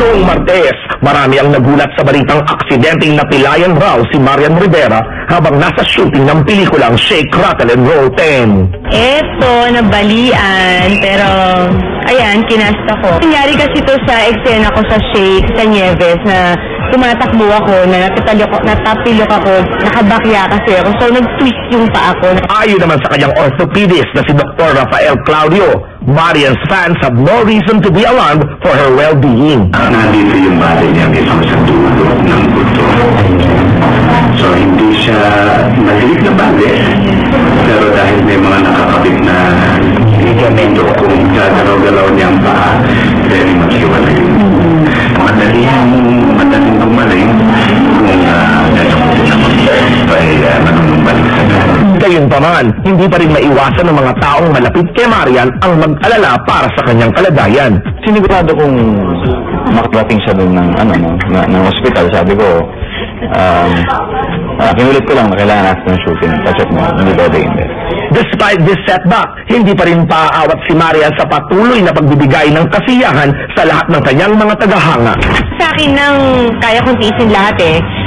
Noong Martes, marami ang nagulat sa balitang aksidenteng napilayan raw si Marian Rivera habang nasa shooting ng pelikulang Shake, Rattle and Roll 10. Eto, nabalian, pero ayan, kinasta ko. Nangyari kasi ito sa eksena ko sa Shake, sa Nieves, na tumatakbo ako, na natapilok ako, nakabakya kasi ako, so nag-twist yung paa ko. Ayon naman sa kanyang orthopedist na si Dr. Rafael Claudio, Marian's fans have no reason to be alarmed for her well-being. Nandito yung bali niya mismo sa dulo ng buto. So hindi siya maliit na bali, pero dahil may mga nakakabit na ligamento, kung gagalaw-galaw niyang paa, very much hiwalay. Madaling gumaling kung nalamutin ako ay manunumbalik sa gano'n. Gayunpaman, hindi pa rin maiwasan ng mga taong malapit kay Marian ang mag-alala para sa kanyang kalagayan. Sinigurado kong makarating siya doon ng hospital. Sabi ko, kinulit ko lang na kailangan natin ng shooting. Pacheck mo, hindi pwede hindi. Despite this setback, hindi pa rin paaawat si Marian sa patuloy na pagbibigay ng kasiyahan sa lahat ng kanyang mga tagahanga. Sa akin nang kaya kong tiisin lahat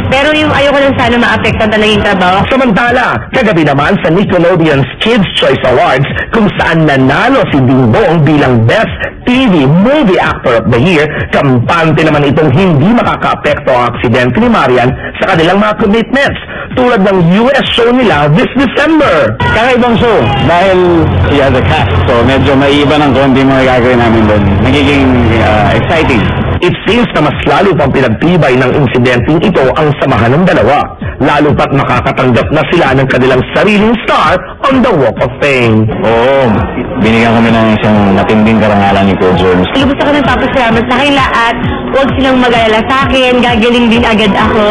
pero yung ayoko lang sana maapektan talaga yung trabaho. Samantala, kagabi naman sa Nickelodeon's Kids' Choice Awards kung saan nanalo si Ding Dong bilang Best TV Movie Actor of the Year, kampante naman itong hindi makakaapekto ang aksidente ni Marian sa kanilang mga commitments tulad ng US show nila this December. Kakaibang show dahil she has a cast, so medyo maiiba ng konti mga gagawin namin doon. Nagiging exciting. It seems na mas lalo pang pinagtibay ng insidenteng ito ang samahan ng dalawa, lalo pat makakatanggap na sila ng kanilang sariling star on the Walk of Fame. Oo, binigyan kami ng isang matinding karangalan ni Coach Jones. Gusto ko nagpapasalamat sa kanila at huwag silang mag-alala sa akin, gagaling din agad ako.